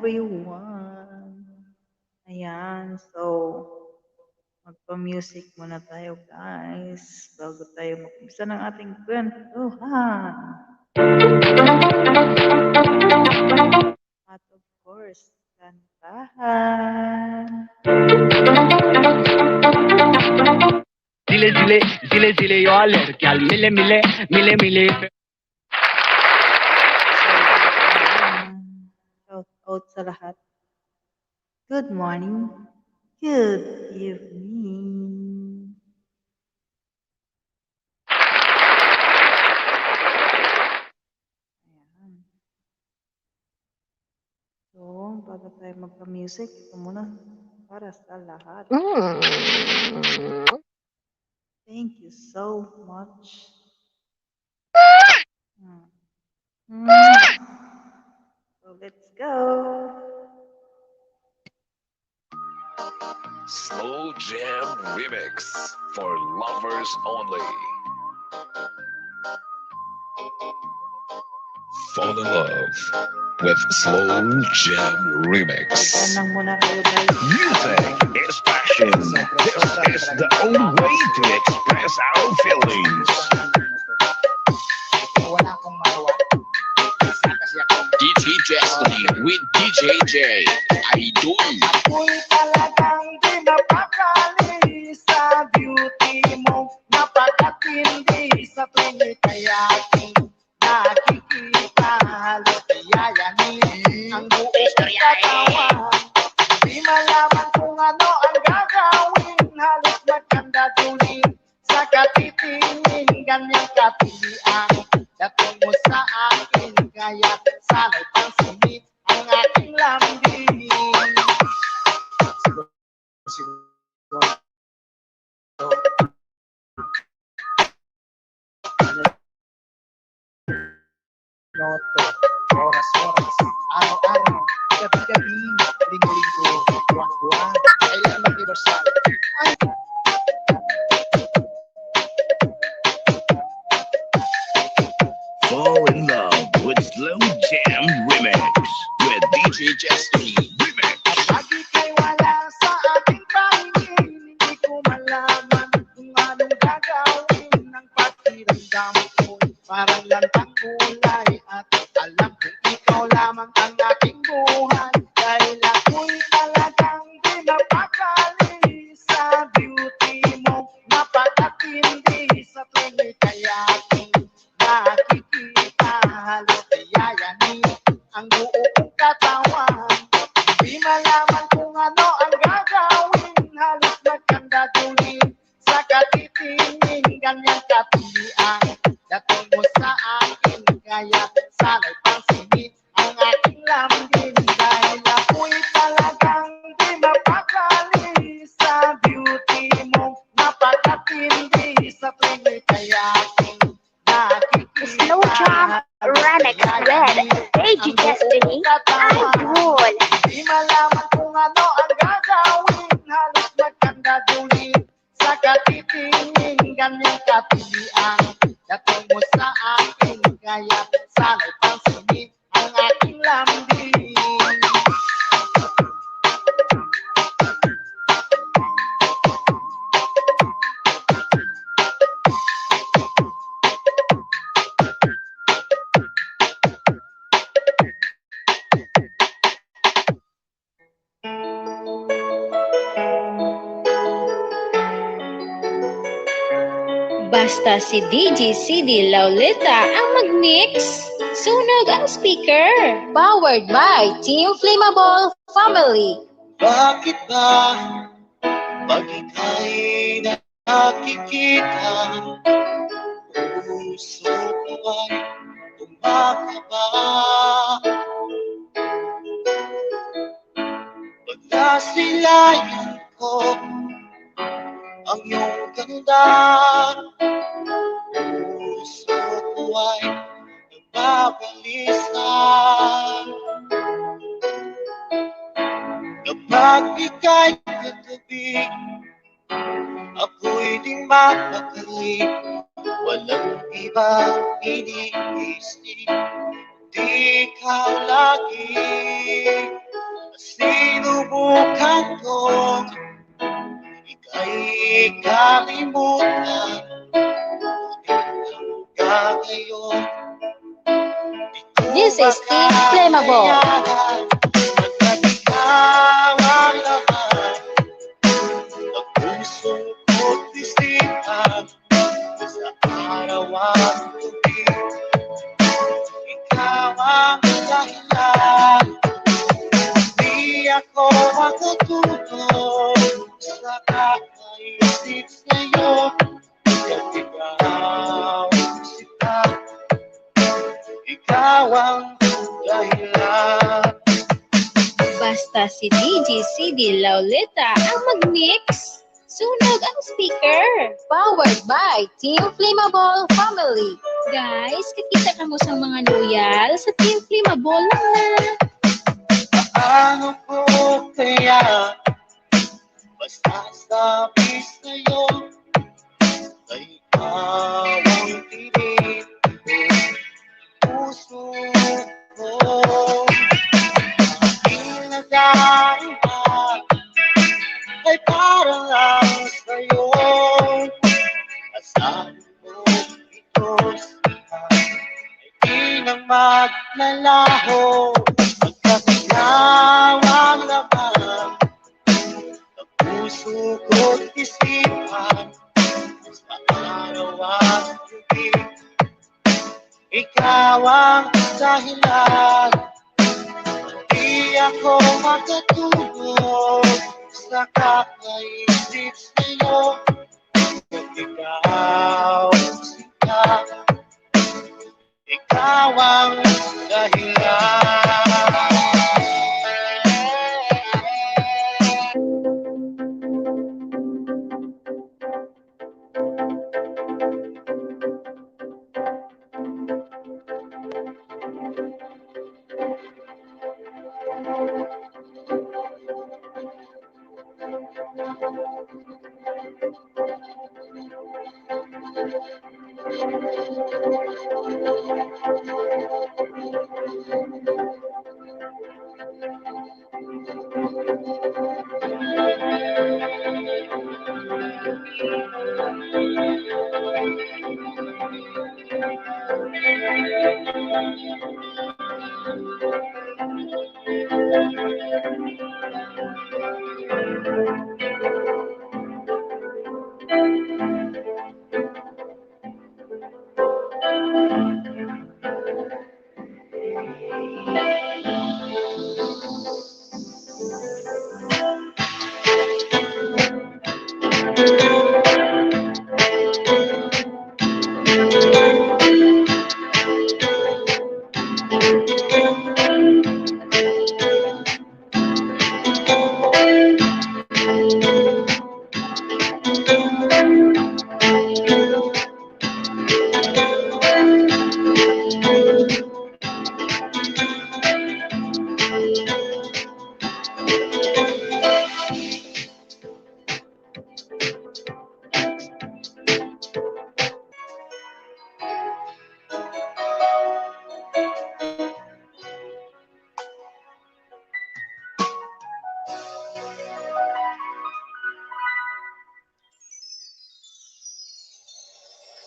everyone. Ayan, so magpa-music muna tayo guys bago tayo mag-umpisa ng ating kwentuhan. At of course, kantahan. Zile zile, zile zile, eu alerg, al mile mile, mile mile. Shout out sa lahat. Good morning. Good evening. Ayan. So, bago tayo magpa-music, ito muna para sa lahat. Thank you so much. So, let's go. Slow Jam Remix for lovers only. Fall in love with Slow Jam Remix. Ayan lang muna kayo guys. Music is passion. This is the only way to express our feelings. Wala akong mawa. Isa kasi ako. DJ Destiny with DJ J. Idol. Ako'y talagang di napakali sa beauty mo. Napakatindi sa tuwing ika'y aking nakikita. Halos yayanin ang buong katawan. Di malaman kung ano ang gagawin. Halos magkandadulin sa katitingin. Ganyang katilian dating mo sa akin. Kaya sana'y pansinin ang aking lambing. Noto, oras-oras, araw-araw, gabi-gabi, linggo-linggo, buwan-buwan, kailan mag-universal. Ay, Fall in love with Slow Jam Remix with DJ Destiny Remix. pag ika'y wala sa ating paningin, hindi ko malaman kung anong gagawin ng pakiramdam ko. Parang lantang kulay at alam kong ikaw lamang ang aking buhay. Dahil ako'y talagang di napakali sa beauty mo. Napakatindi sa tuwing ika'y aking nakikita. Halos yayanin ang buo kong katawan. Di malaman kung ano ang gagawin. Halos magkandadulin sa katitingin. Ganyang katilian dating mo sa akin. Kaya sana'y pansinin ang aking lambing. Dahil ako'y talagang di mapakali sa beauty mo. Napakatindi sa tuwing ika'y aking nakikita. Slow Jam Remix with DJ Destiny Idol. Di malaman kung ano ang gagawin. Halos magkandadulin sa katitingin. Ganyang katilian dating mo sa akin. Kaya sana'y pansinin ang aking lambing. Basta si DJ CD Laulita ang mag-mix, sunog ang speaker. Powered by Team Flammable Family. Bakit ba pag ika'y nakikita, puso ko ay tumakaba? Pag nasilayan ko ang iyong ganda, puso ko ay nagbabalisa. Kapag ika'y katabi, ako'y di mapakali. Walang ibang iniisip, di ikaw lagi. Sinubukan ko ika'y kalimutan. Hanggang ngayon This is Team Flammable. pagkat ikaw ang laman ng puso ko't isipan. Sa araw-araw ikaw ang dahilan. Di ako matutulog sa kakaisip sa'yo. Pagkat ikaw sikat, ikaw ang dahilan. Basta si DJ CD Lauleta ang mag-mix. Sunog ang speaker. Powered by Team Flammable Family. Guys, kakita ka mo sa mga loyal sa Team Flammable na. Paano ko kaya basta sabi sa'yo na ikaw ang tinig puso ko. Aking nag-aiba ay para lang sa'yo. Asahan mo ito ay di nang maglalaho. Pagkat ikaw ang laman ng puso ko't isipan. Sa araw at gabi ikaw ang dahilan. Di ako makatulog sa kakaisip sa'yo. Pagkat ikaw sikat, ikaw ang dahilan.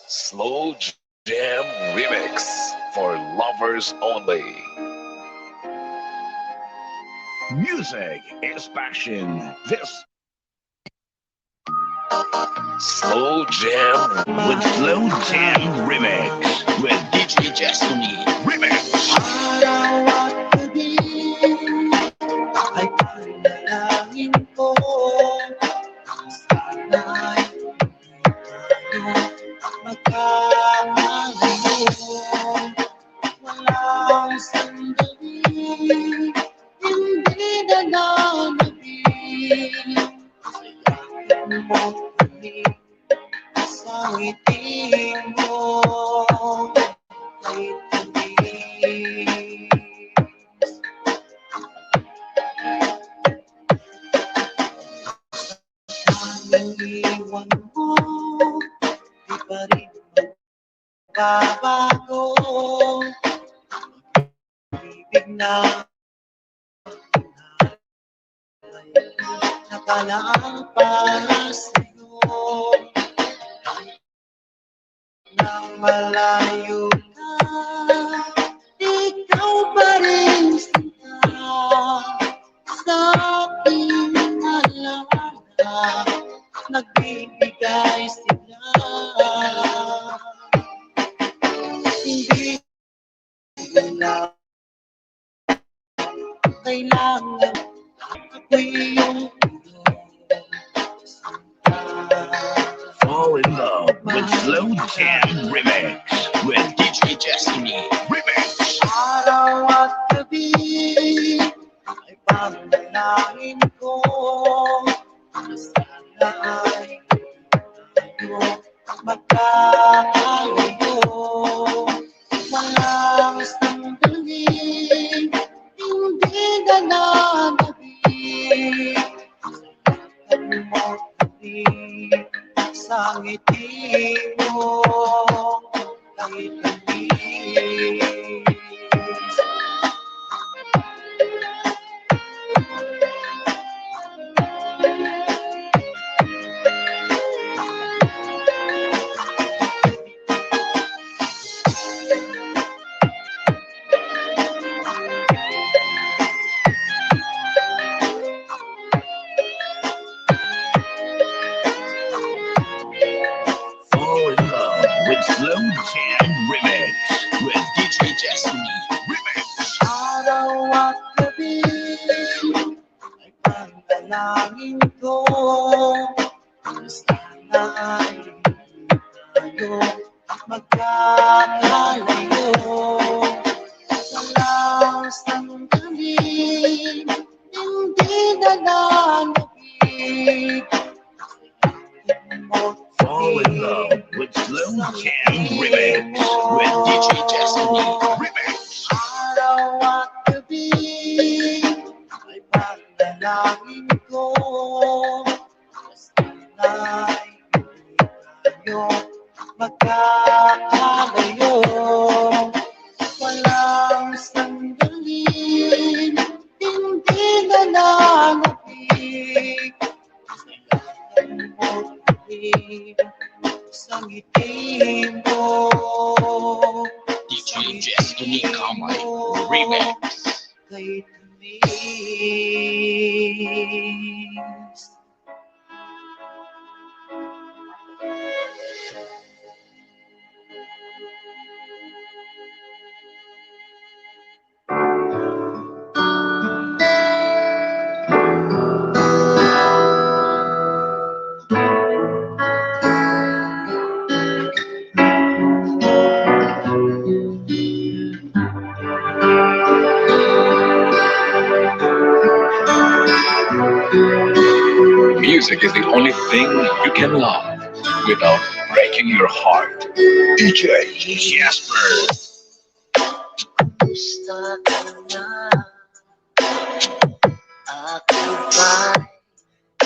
Slow Jam Remix for lovers only. Music is passion. This Slow Jam with Slow Jam Remix with DJ Destiny Remix. Araw at gabi ay panalangin ko. Sana'y magkakalayo. Walang sandali, hindi na nanabig. Sayakin mo kami sa ngiti mo. Kahit tamis. Sanang iwan mo, di pa rin magbabago. Ibig na lang para sa'yo. Nang malayo ka, ikaw pa rin sinta sa aking alaala, nagbibigay sila. Hindi na kailangan ako'y iyong Fall in love with Slow Jam Remix with DJ Destiny Remix. araw at gabi ay panalangin ko na sana ay tayo magkakalayo. Walang sandali, hindi na nabibig mo sa ngiti mo kay tamis. Fall in love with Slow Jam Remix with DJ Destiny Remix. Araw at gabi ay panalangin ko na sana ay tayo magkakalayo. Walang sandali, hindi na nanabig mo. Fall in love with Slow Jam Remix with DJ Destiny Remix. Araw at gabi ay panalangin ko na sana ay tayo magkakalayo. Walang sandali, hindi na nanabig mo sa ngiti mo. DJ Destiny Kamay Remix. Kay tamis. Music is the only thing you can love without breaking your heart. DJ Jasper. Gusto ka na, ako ba'y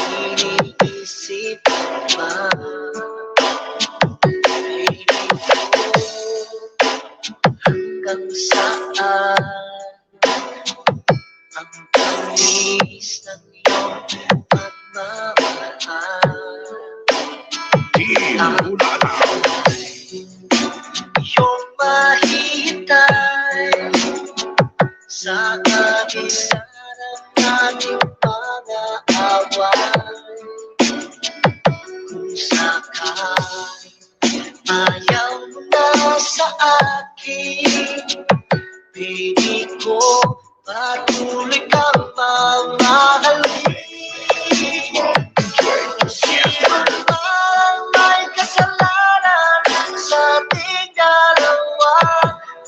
iniisip pa? Baby ko, hanggang saan ang tamis ng iyong pagmamahal? Team Ulalaw. Iyong mahihintay sa kabila ng ating pag-aaway. Kung sakali ayaw mo na sa akin, baby ko, patuloy kang mamahalin. Ang may kasalanan sa ating dalawa,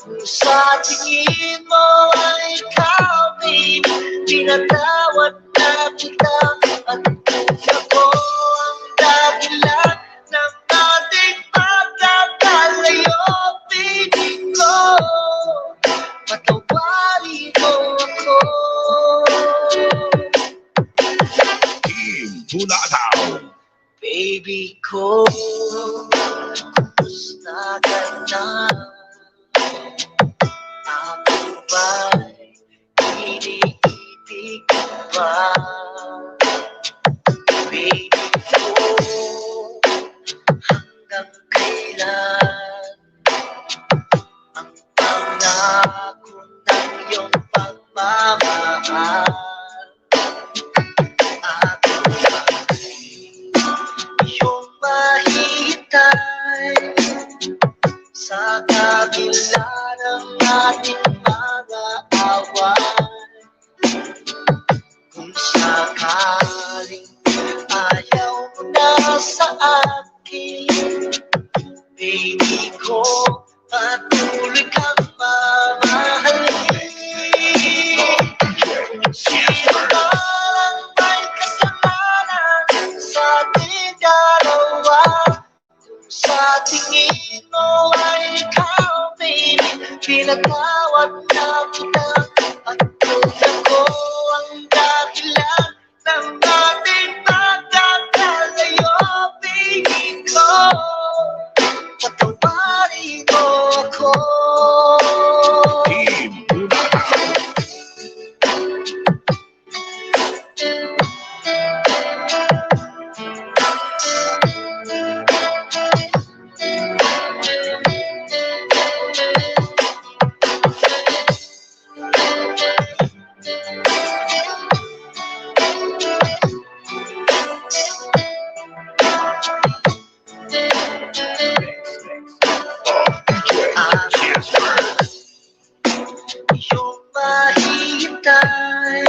kung sa tingin mo ay ikaw, baby, pinatawad na kita. At kung ako ang dahilan ng ating pagkakalayo, baby ko, patawarin mo ako. Team Ulalaw. Baby ko, kumusta ka na? Ako ba'y iniibig ka ba? hanggang kailan ang pangako ng iyong pagmamahal. Ako ay iyong mahihintay sa kabila ng ating mga away. Kung sakaling ayaw mo na sa akin, baby ko, patuloy kang mamahalin. Sino ba ang may kasalanan sa ating dalawa? Kung sa tingin mo ay ikaw, baby, pinatawad na kita. At kung ako ang dahilan ng ating pagkakalayo, baby ko, patawarin mo ako. Iyong mahihintay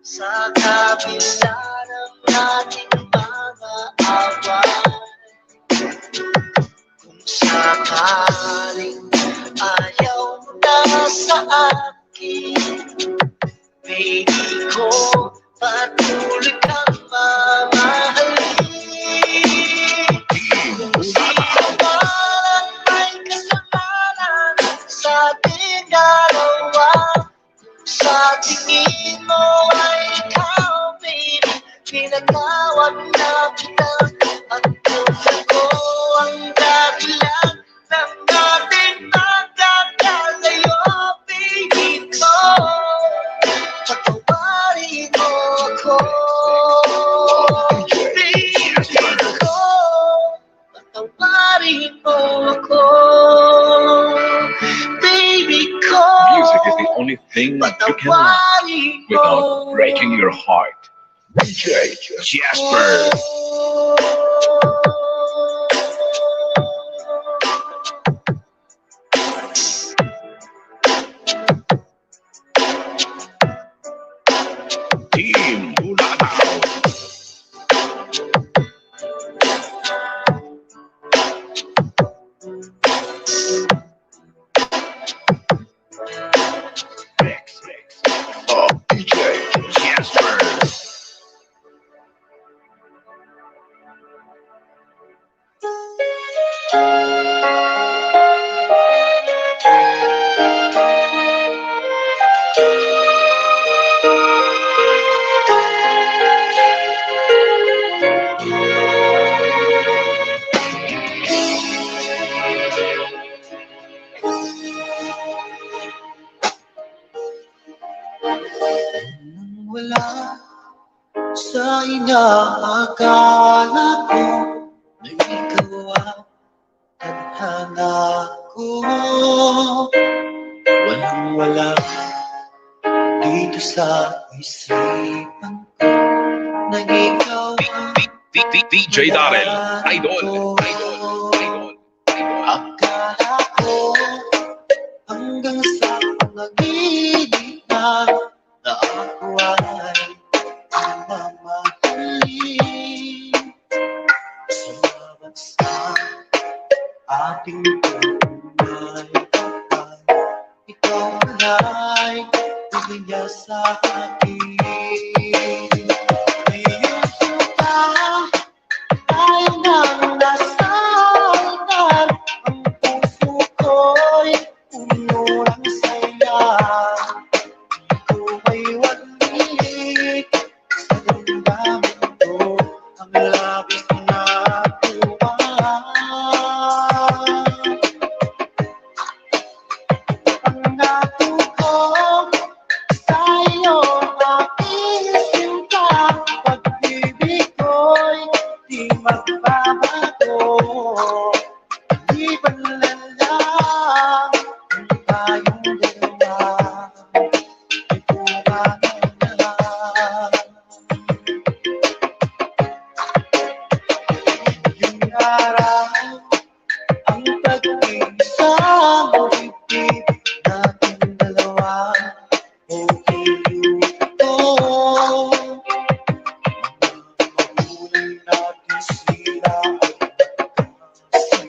sa kabila ng ating mga away. Kung sakaling ayaw mo na sa akin, baby ko, patuloy kang mamahalin. Kung sino ba ang may kasalanan sa ating dalawa, kung sa tingin mo ay ikaw, baby, pinatawad na kita. At kung ako ang dahilan ng ating pagkakalayo, baby ko, patawarin mo ako. Baby ko, patawarin mo ako. Baby ko, Music is the only thing you can love patawarin mo without breaking your heart. DJ Jasper. Team Bulagaw. Oh, DJ Jasper. Nang wala sa inaakala ko na ikaw ang tadhana ko. Walang-wala dito sa isipan ko na ikaw ang DJ Darrell. Idol. akala ko hanggang sa panaginip na ako ay mamahalin. Salamat sa ating tunay kapag ikaw ay bumigay sa akin. Ngayon suka tayo nang nasalitan, ang puso ko'y puno ng saya. Ikaw ay walik sa damdamin ko, ang labis na tuwa. Ang nato ko sa'yo Liban na lang kung tayong dalawa ay pumanaw na. Yung araw ang pag-iisang bibig natin dalawa. Okay ito. Makulay natin sila ay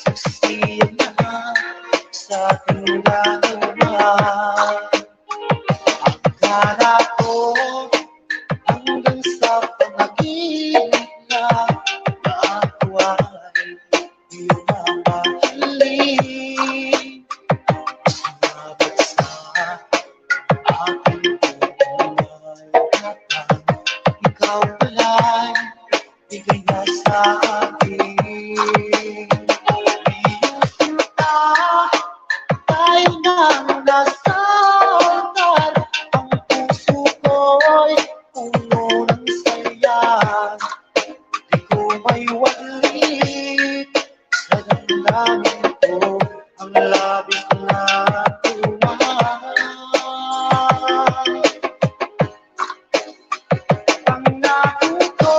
saksiyan na sa ating dalawa. Akala ko hanggang sa panaginip na ako ay iyong mamahalin. Sumabot sa aking buhay at ikaw pala'y bigay na sa akin. Iyong sinta, tayo nang nasa altar. Ang puso ko'y puno ng saya. Di ko may walit sa damdamin ko ang labis na tuwa. Pangako ko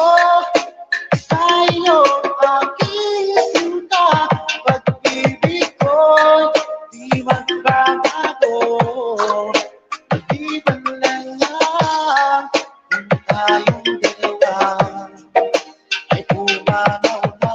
sa'yo aking sinta, pag-ibig ko'y di magbabago. Maliban lang lang kung tayong dalawa ay pumanaw na.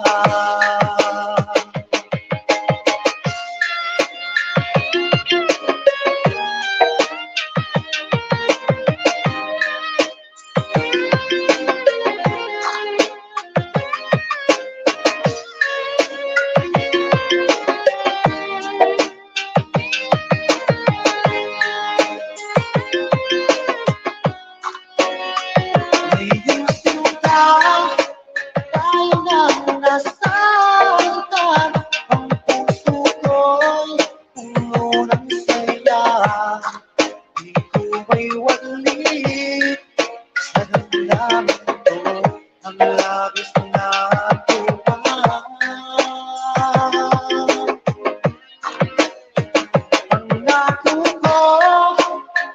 Ngayong sinta, tayo nang nasa altar. Ang puso ko'y puno ng saya. Di ko may walit sa damdamin ko ang labis na tuwa. Pangako ko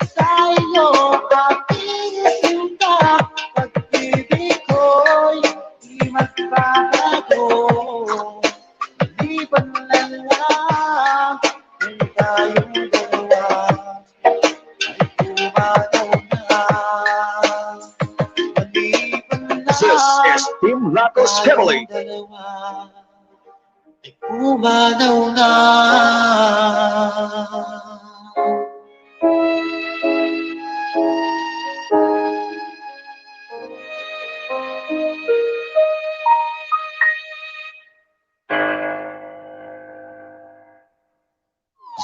sa'yo aking sinta, pag-ibig ko'y di magbabago. Maliban na lang kung tayong dalawa ay pumanaw na. Maliban na This is Team Latos Caroling. dalawa ay pumanaw na.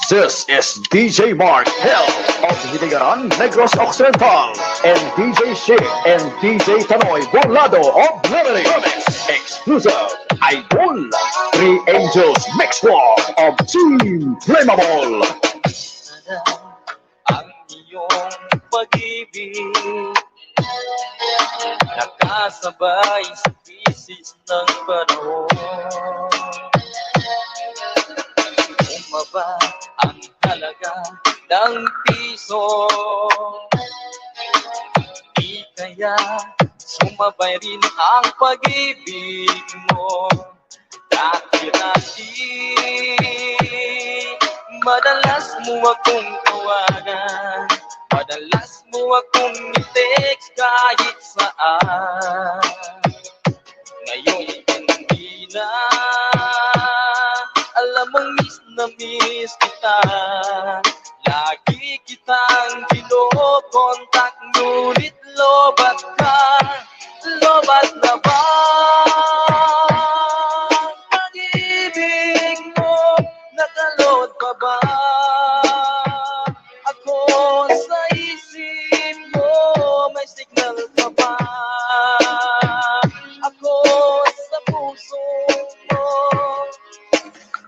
This is DJ Mark Hill of Hiligaran, Negros Occidental, and DJ Shea and DJ Tanoy Burlado of Liberty. Exclusive Idol, Three Angels Mix Walk of Team Flammable. Ang iyong pag-ibig nakasabay sa krisis ng panahon. Bumaba ang halaga ng piso, di kaya sumabay rin ang pag-ibig mo. Dati-dati madalas mo akong tawagan, madalas mo akong i-text kahit saan. Ngayon hindi na, alam mong miss na miss kita. Lagi kitang kinokontak, ngunit lobat ka, lobat na ba? Pag-ibig mo, nakalot pa ba? Ako sa isip mo, may signal ka ba? Ako sa puso mo,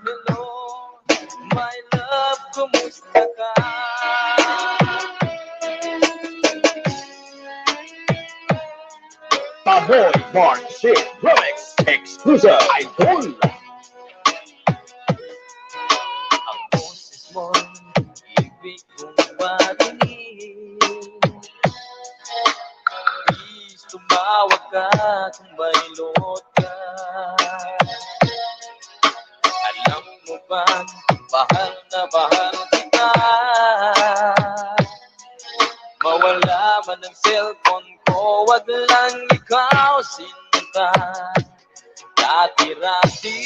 hello, my love, kumusta ka? Taboy Mark Shea Remix Exclusive Idol. Ang boses mo'y ibig kong marinig. Please, tumawag ka kung may load ka. Alam mo ba, bahal na bahal kita. Mawala man ang cellphone ko, wag lang ikaw sinta. Dati-rati,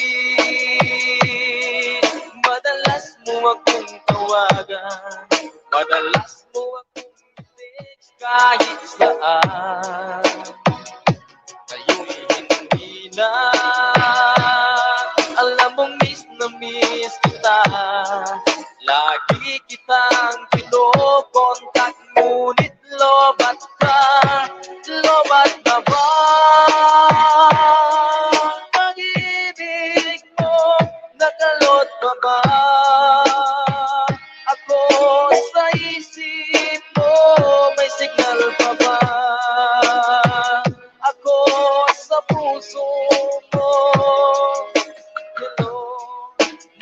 madalas mo akong tawagan, madalas mo akong text kahit saan. Ngayon'y hindi na, alam mong miss na miss kita. Lagi kitang kinokontak, ngunit lobat ka, lobat na ba? Pag-ibig mo, nakalot pa ba? Ako sa isip mo, may signal pa ba? Ako sa puso mo, hello,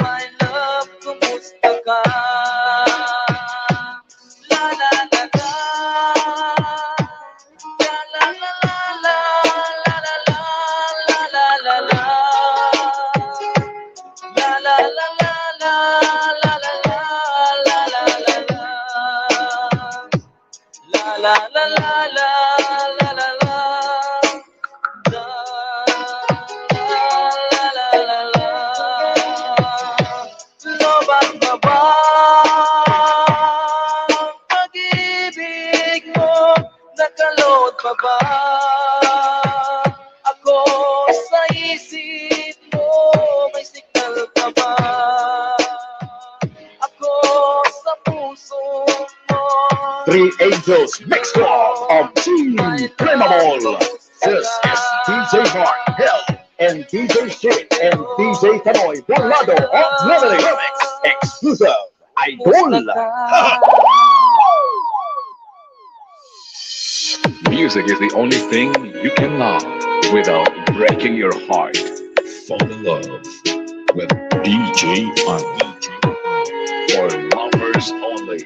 my love, kumusta ka? La la la la, la la la la, la la la la, la la la, la la la la, la la la, la la la la, la la la la, la la la la, la la la la. Lobat na ba pag-ibig mo? Nakalot pa ba? Ako sa isip mo, may signal pa ba? Ako sa puso mo, Three Angels Mix Club of Team Flammable. This is DJ Mark Hill and DJ Shit and DJ Tanoy Bolado of Limited Remix. Exclusive Idol. Music is the only thing you can love without breaking your heart. Fall in love with DJ Ani. For lovers only.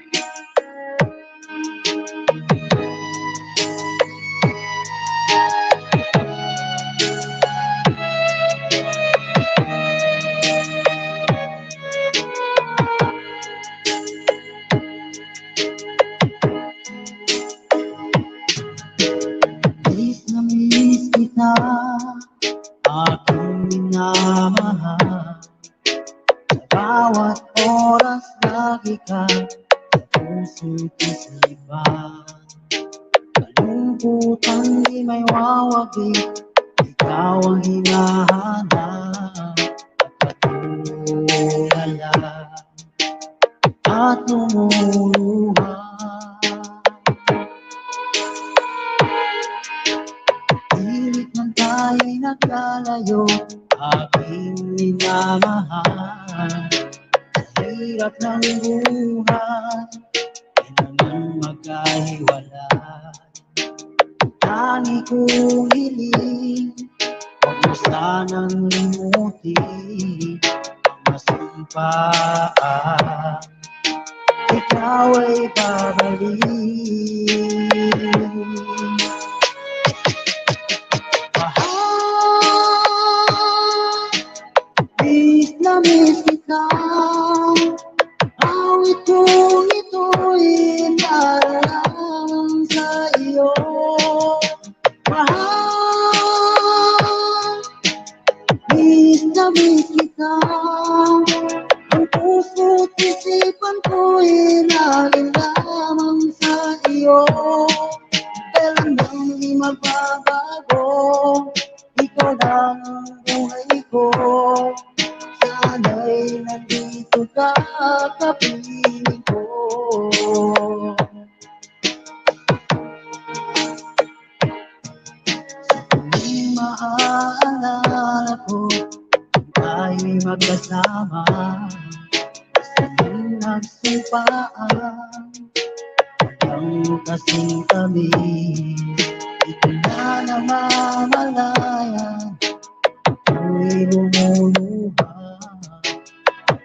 Miss na miss kita, aking minamahal. Sa bawat oras lagi ka sa puso't isipan. Kalungkutan di may wawagit, ikaw ang hinahanap. At patulala at lumuluha. Pilit man tayo'y naglalayo, aking minamahal. Sa hirap ng buhay, di naman magkahiwalay. Tangi kong hiling, huwag mo sanang limutin ang masumpaan. Ikaw ay babalik. Mahal, miss na miss kita. Awit kong ito'y para lang sa iyo. Mahal, miss na miss kita. Ang puso't isipan ko'y laging lamang sa iyo. Kailan bang di magbabago, ikaw lang ang buhay ko. Sana'y nandito ka, kapiling ko. Sa tuwing maaalala ko, tayo'y magkasama. Sa tuwing nagsumpaan, hanggang kasing kami. Di ko na namamalayan ako'y lumuluha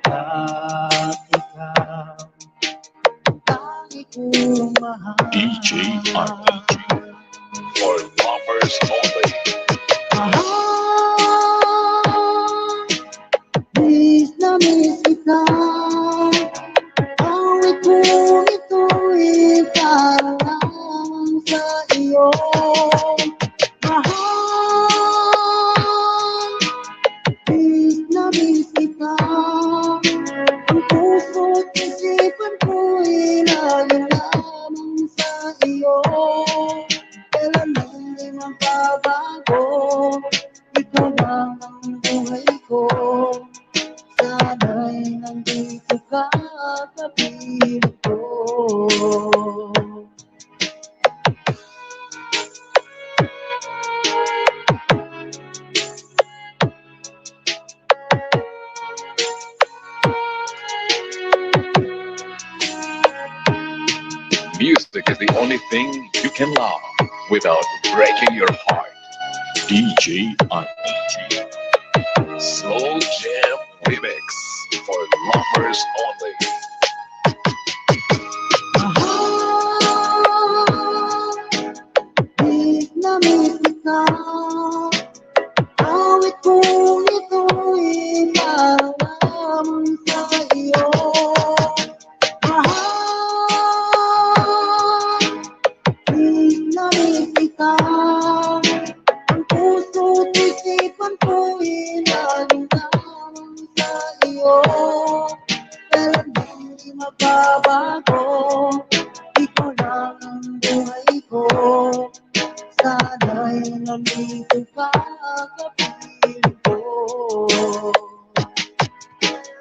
at ikaw lagi kong mahal. DJ for lovers only. Miss na miss kita. Awit ko ito'y parang sa iyo. Mahal, miss na miss kita. Ang puso't isipan ko'y laging lamang sa iyo. Kailan na'y magbabago, ikaw lang ang buhay ko. Sana'y nandito ka, kapiling ko. Music is the only thing you can love without breaking your heart. DJ on Slow Jam Remix for lovers only. Miss na miss kita. Awit kong ito'y parang lamang sa iyo. Miss na miss kita. Ang puso't isipan ko'y laging lamang sa iyo. Kailan di magbabago, ikaw lang ang buhay ko. Sana'y nandito ka, kapiling ko.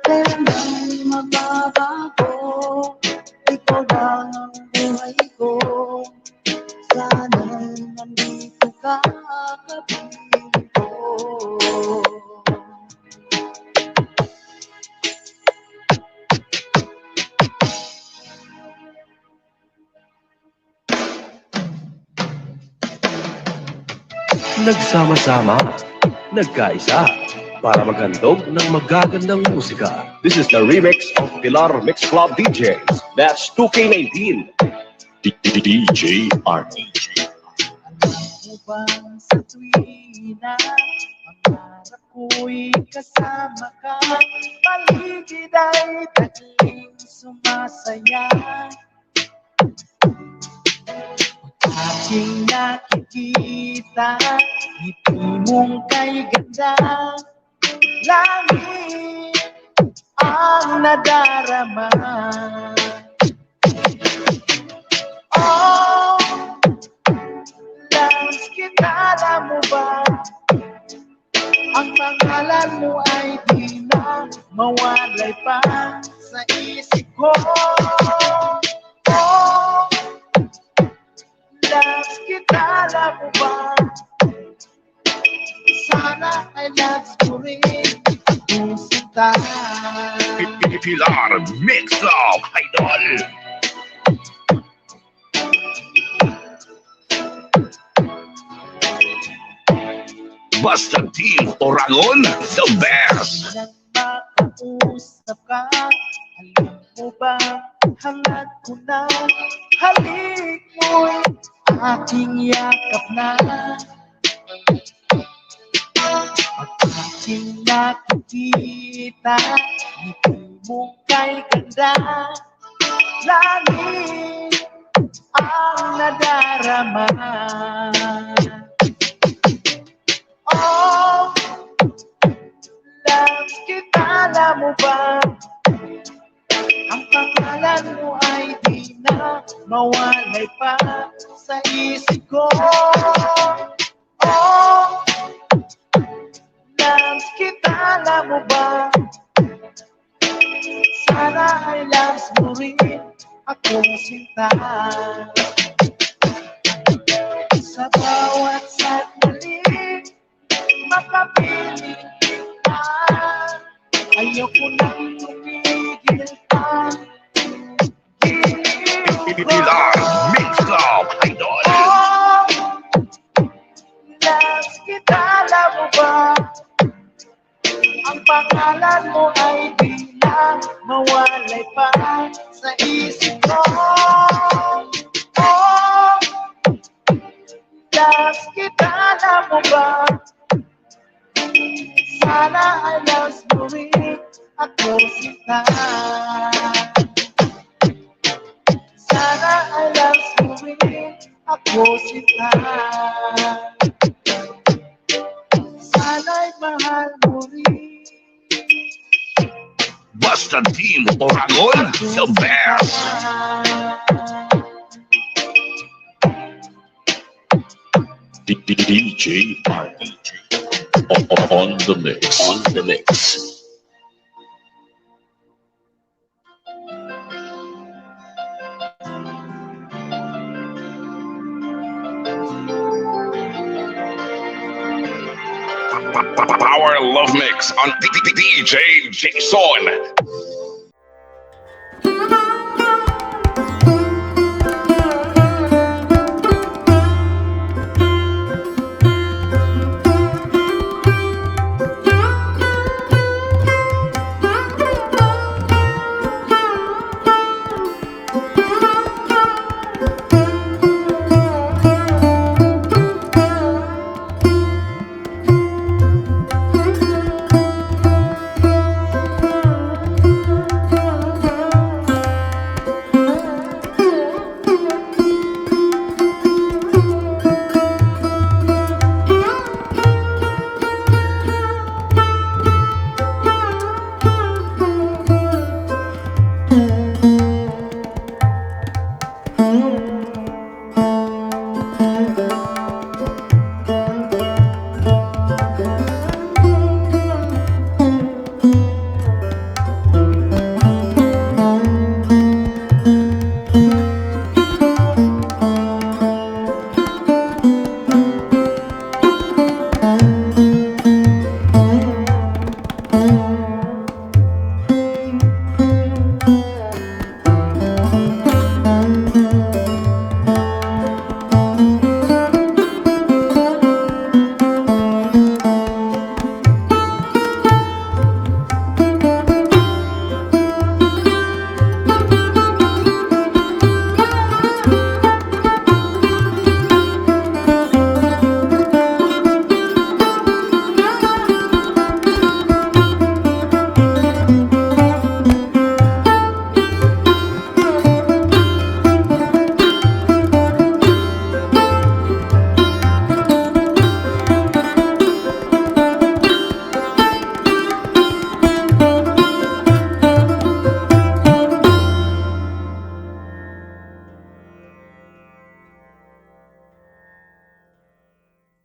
Kailan di magbabago, ikaw lang ang buhay ko. Sana'y nandito ka, kapiling ko. Nagsama-sama, nagkaisa, para maghandog ng magagandang musika. This is the remix of Pilar Mix Club DJs. That's 2K19. DJ R. Alam mo ba sa tuwina, pangarap ko'y kasama ka. Paligid ay tagling sumasaya. Aking nakikita, ngiti mong kay ganda. Langit ang nadarama. Oh, Lance, kilala mo ba? Ang pangalan mo ay di na mawalay pa sa isip ko. Oh, Lance, kilala mo ba? Sana ay Lance mo rin akong sinta. Pilar Mix Club Idol. Basta Team Oragon, the best. Nang makausap ka, alam mo ba, hangad ko na, halik mo'y aking yakap na. Pag aking nakikita, ngiti mong kay ganda, langit ang nadarama. Oh, Lance, kilala mo ba? Ang pangalan mo ay di na mawalay pa sa isip ko. Oh, Lance, kilala mo ba? Sana ay Lance mo rin akong sinta. Sa bawat sandali, makapiling kita. Ayoko nang tumigil pa. Pilar Mix Club Idol. Oh, Lance, kilala mo ba? Ang pangalan mo ay di na mawalay pa sa isip ko. Oh, just kita na mo ba? Sana ay last movie ako sita. Sana ay last movie ako sita. Sana'y mahal mo rin. Basta Team Oragon, the best. DJ on the mix. On the mix. Power Love Mix on DJ Jason.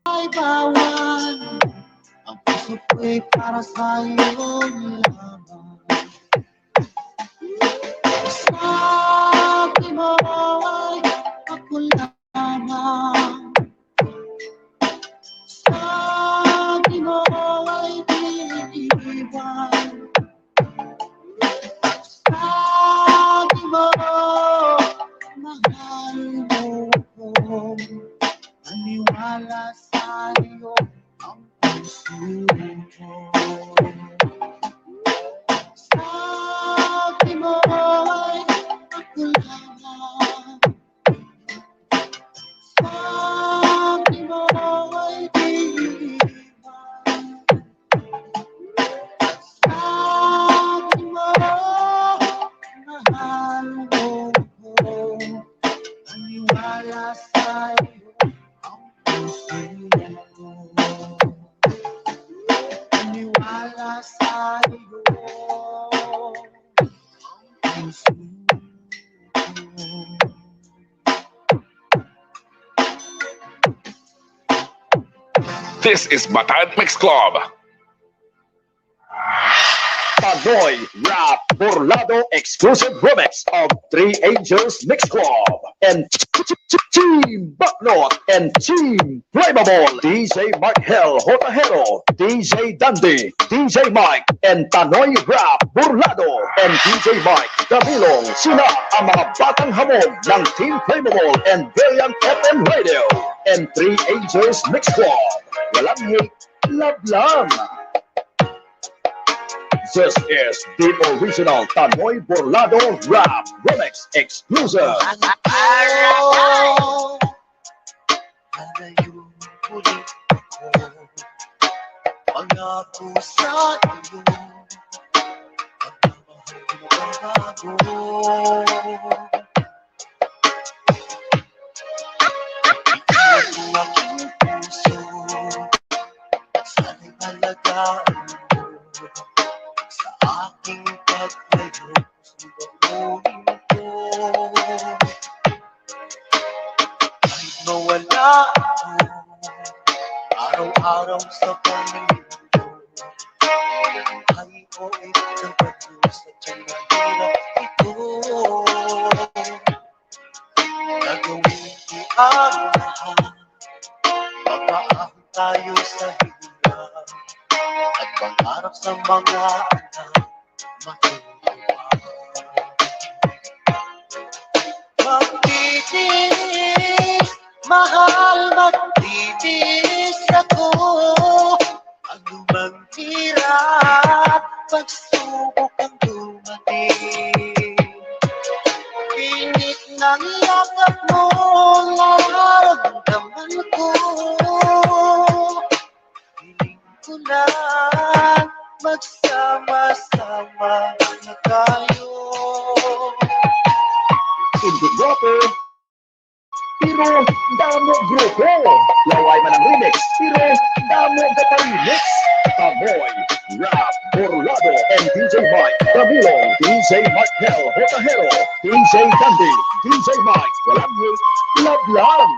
Ay bawal, ang puso ko'y para sa'yo lamang. Sabi mo ay ako lamang. Sabi mo ay di iiwan. Sabi mo, mahal mo ko. Naniwala sa'yo ang puso ko. Sabi mo ay ako lamang. Sabi mo ay di iiwan. Sabi mo, mahal mo ko. Naniwala sa'yo naniwala sa'yo ang puso ko. This is Batad Mix Club. Panoy Rap Burlado exclusive remix of Three Angels Mix Club and Team Backnot and Team Flammable, DJ Mark Hell Hotahero, DJ Dandy, DJ Mike and Panoy Rap Burlado and DJ Mike Kabilong. Sila ang mga batang hamog ng Team Flammable and Brilliant FM Radio and Three Angels Mix Club. Walang hate, love lang. This is the original Tanoy Burlado Rap Remix exclusive. Oh, lalayo ulit ako. Pangako sa iyo, pagmamahal ko bago. Ikaw ang aking puso, sana'y alagaan mo. Sa aking paglayo, subamuhin ko. Kahit mawala ako, araw-araw sa Panginoon. Ay o itabato sa tiyan na hirap ito. Gagawin ko ang lahat, pagpaahon tayo sa hirap, at pangarap sa mga anak matutupad. Magtitiis, mahal, magtitiis ako. Ano mang hirap, pagsubok ang dumating. Pinit ng yakap mo, nararamdaman ko. Piling ko lang, magsama-sama na tayo. Hindi water, pero damo grupo. Laway man ang remix, pero damo gata remix. Tamoy, Rap, Burlado, and DJ Mike. Camilong, DJ Mike Hell, Hotahero, DJ Dandy, DJ Mike. Walang hit, love lang.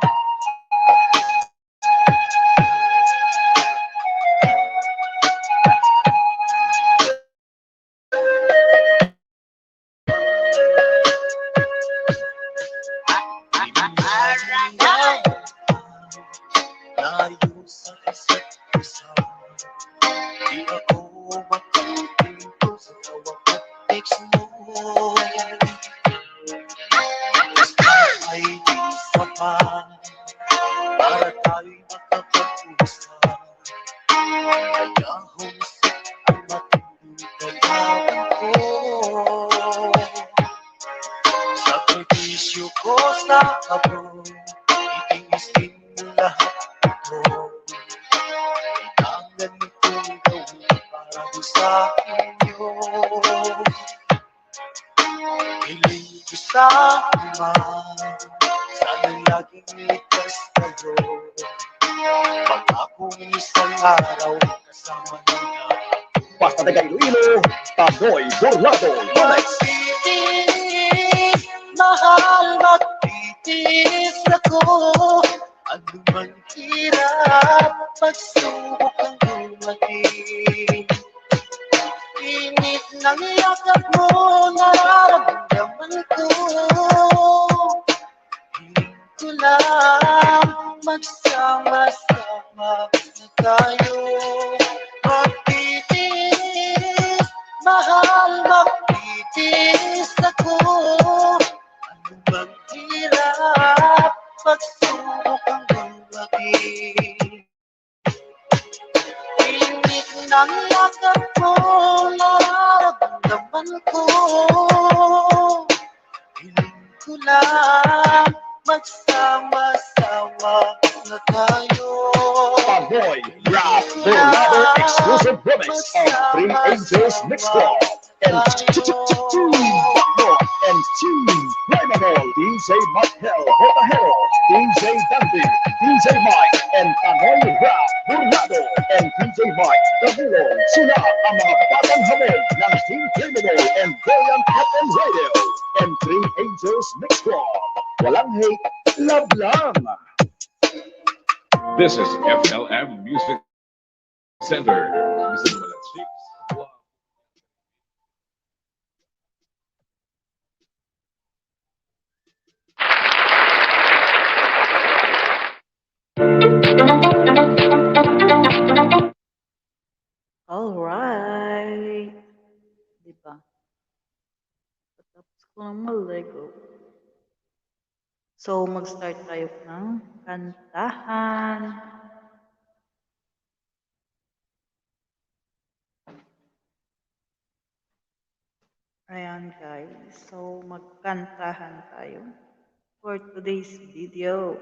Layo sa isa't isa, di ako matutinto sa tawag at text mo. Basta ay di sapat para tayo'y makapag-usap. Kaya humisip ang matinding kalaban ko. Sakripisyo ko sa abroad, itiis din mo lahat ito. Kailangan itong gawin para ho sa inyo. Hiling ko sa Ama, sana laging ligtas kayo. Pag akong isang araw kasama niya. Basta taga Iloilo, Tamoy Burlado Remix. Magtitiis, mahal, magtitiis ako. Ano man hirap, pagsubok ang dumating. Init ng yakap mo, nararamdaman ko. Hiling ko lang, magsama-sama na tayo. Magtitiis, mahal, magtitiis ako. Ano bang hirap, pagsubok ang dumating. Init ng yakap mo, nararamdaman ko. Hiling ko lang, magsama-sama na tayo. Tamoy, Rap, Burlado exclusive remix on Three Angels Mix Club. And Bakno and Raymond, DJ Martel, Hotahero, DJ Dandy, DJ Mike, and Tamoy Rap, Burlado, and DJ Mike, Camilong. Sila ang mga batang hamon ng Team Criminal and Brilliant FM Radio. And Three Angels Mix Club. Walang hate, love lang. This is FLM Music Center. Listen to that six. Alright. Diba? Tapos ko lang mag-lego. So, mag-start tayo ng kantahan. Ayan guys, so magkantahan tayo for today's video.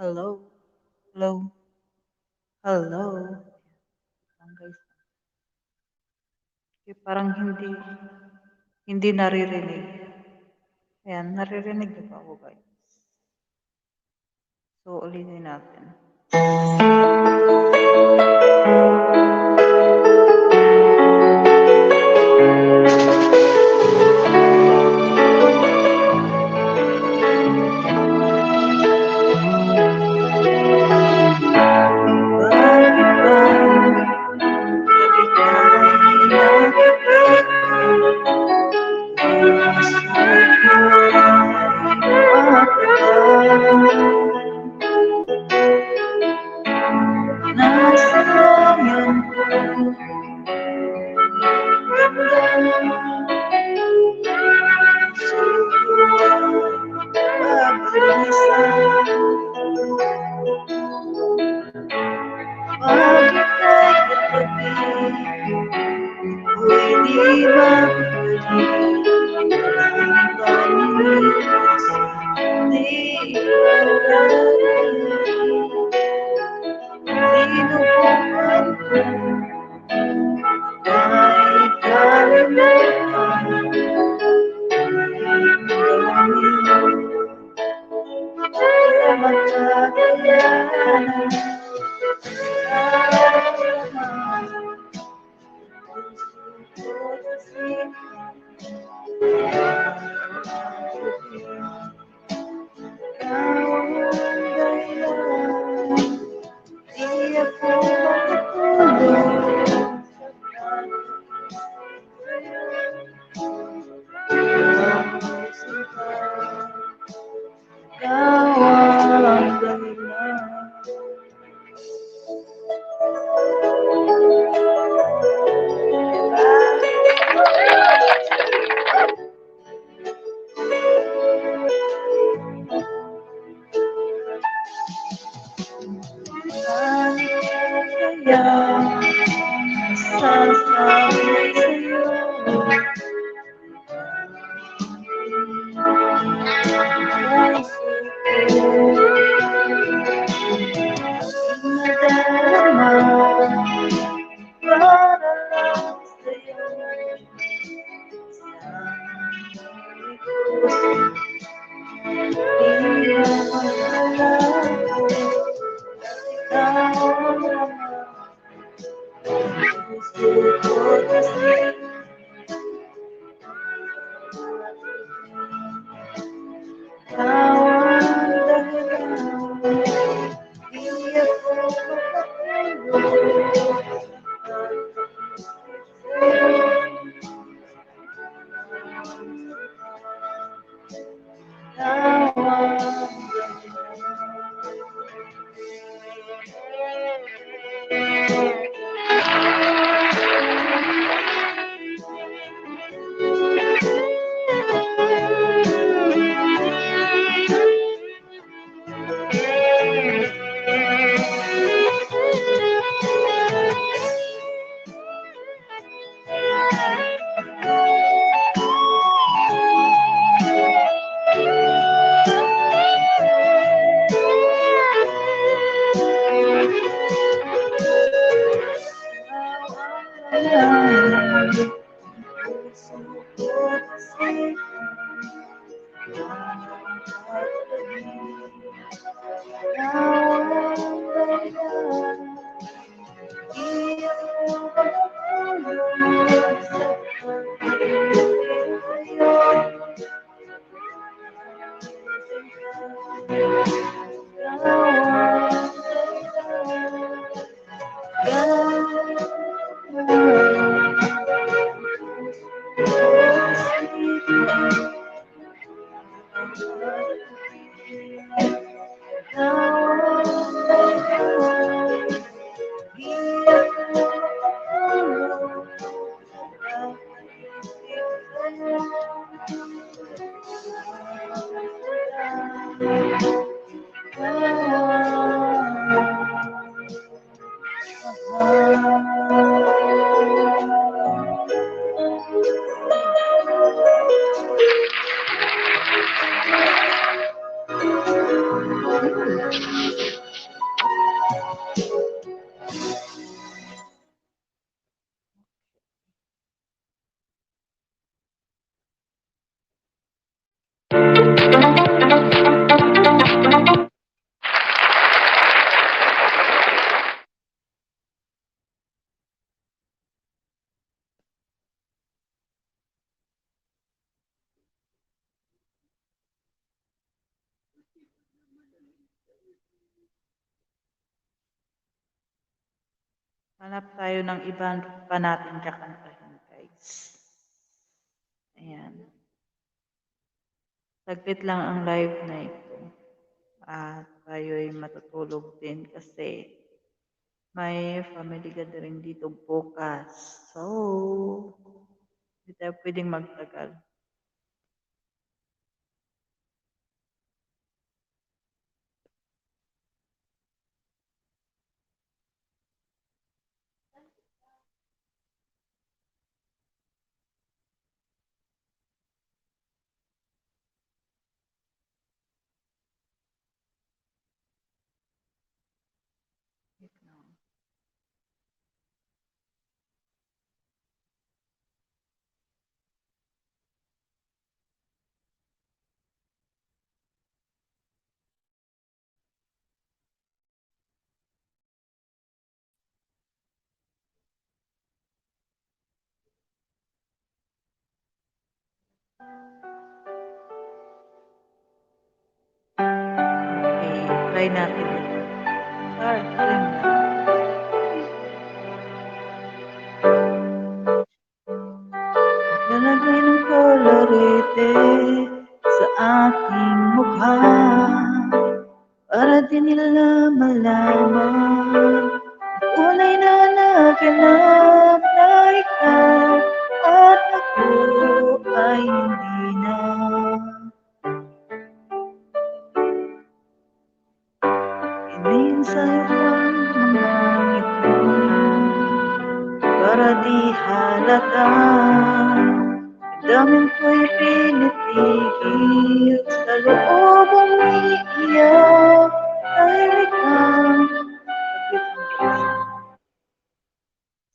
Hello, hello, hello. Lang guys. Parang hindi naririnig. Ayan, naririnig niyo ba ako guys? So ulitin natin. Hanap tayo ng ibang pa natin kakantahin, guys. Ayan. Saglit lang ang live na ito. At tayo ay matutulog din kasi may family gathering dito bukas. So, hindi tayo pwedeng magtagal. Okay, try natin ito. Try natin. Lalagay ng kolorete sa ating mukha para di nila malaman tunay na naganap na ikaw at ako ay hindi na. Iniinsay ang mga ngiti para di halata. Damdamin ko'y pinitigil sa loob umiiyak dahil ikaw.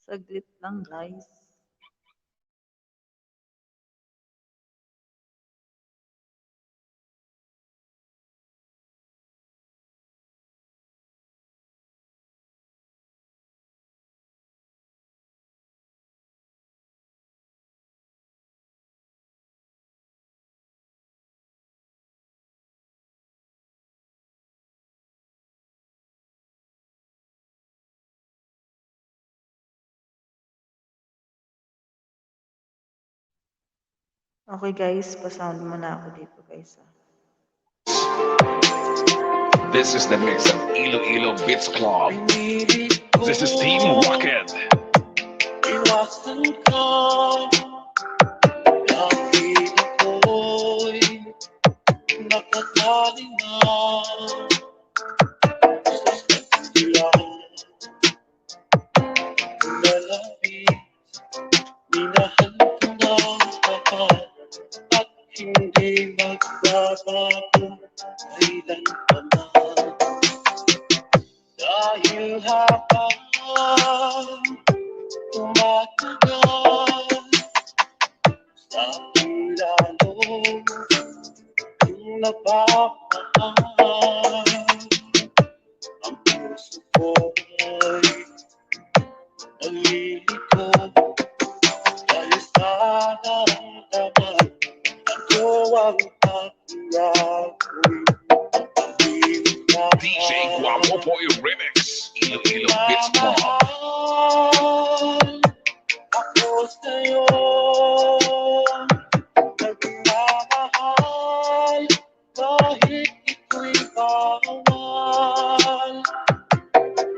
Saglit lang guys. Okay guys, pa-sound muna ako dito guys. This is the mix of Iloilo Beats Club. This is Team Rocket. Iwasan ka, lagi ako'y nakasali na sa kasilang lalapit. Minahan ko ng tapat at hindi magbabago kailanman. Dahil habang nagmamatagal sa ilalong kung napapahal. Ang puso ko'y nalilito dahil sa naramdaman. Ako ang pagkako'y DJ Guapo Boy Remix, Iloilo Beats Club. Ako sa'yo nagmamahal kahit ito'y bawal.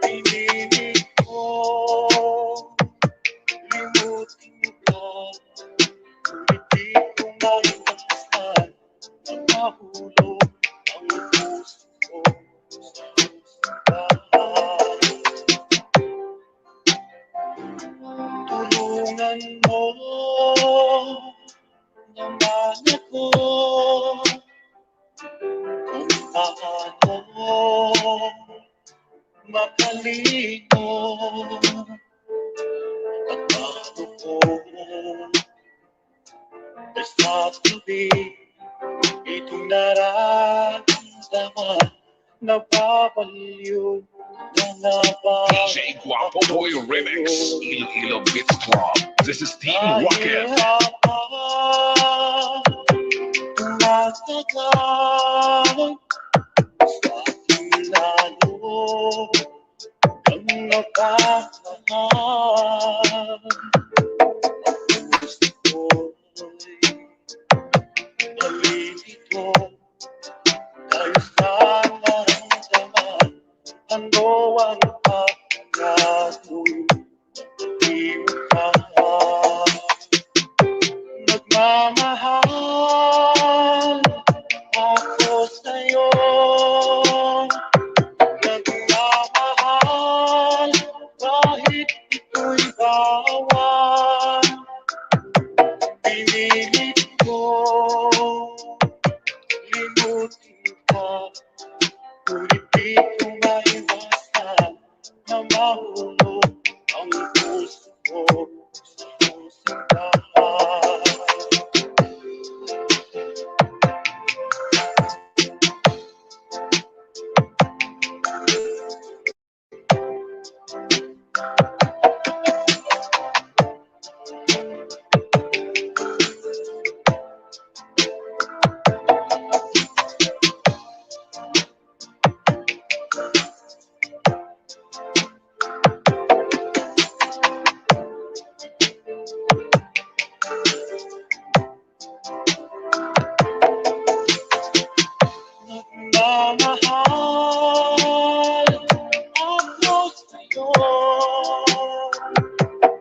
Pinilit ko limutin ka, ngunit di ko maiwasan na mahulog ang puso ko sa simbahan. Tulungan mo naman ako kung paano makalino at bago ko sa tuloy itong nararamdaman. Nababaliw na nababaliw. DJ Guapo Boy Remix, Iloilo Beats Club. This is Team Rocket. Tumatagal sa ilalo ng napapahal. Ang puso ko'y nalilito dahil sa naramdaman. Ano ang pagkakagawin? Di mo kaya nagmamahal ako sa'yo. Nagmamahal kahit ito'y bawal. Pinilit ko limutin ka, ngunit di ko maiwasan na mahulog ang puso ko sa simbahan. Nagmamahal ako sa'yo.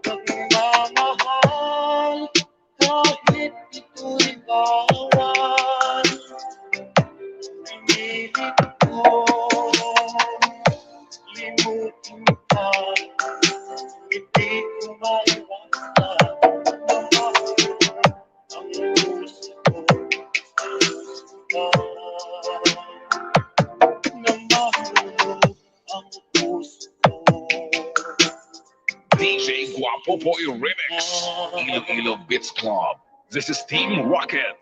Nagmamahal kahit ito'y bawal. Pinilit ko limutin ka, hindi ko maiwasan na mahulog ang puso ko sa simbahan. Na mahulog ang puso ko. DJ Guapo Boy Remix, Iloilo Beats Club. This is Team Rocket.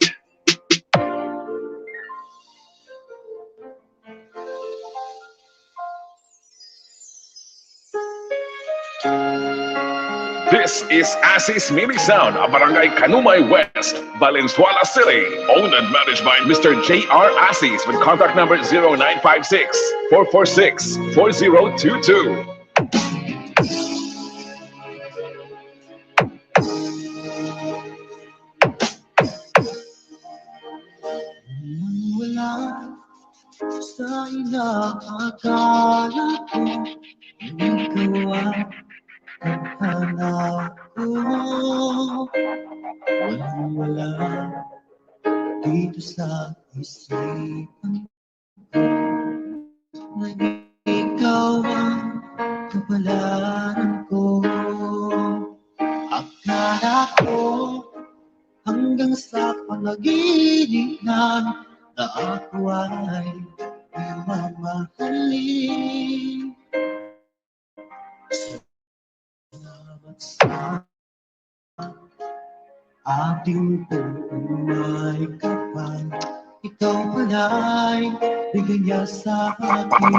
This is Asis Mini Sound, Barangay Kanumay West, Valenzuela City. Owned and managed by Mr. J.R. Asis with contact number 0956 446 4022. Wala sa inaakala ko, ikaw ang hanap ko. Walang-wala dito sa isipan ko, na ikaw ang kapalaran ko. Akala ko hanggang sa panaginip na ako ay mamahalin. Salamat sa ating pong kapal. Ikaw pala'y bigyan niya sa akin.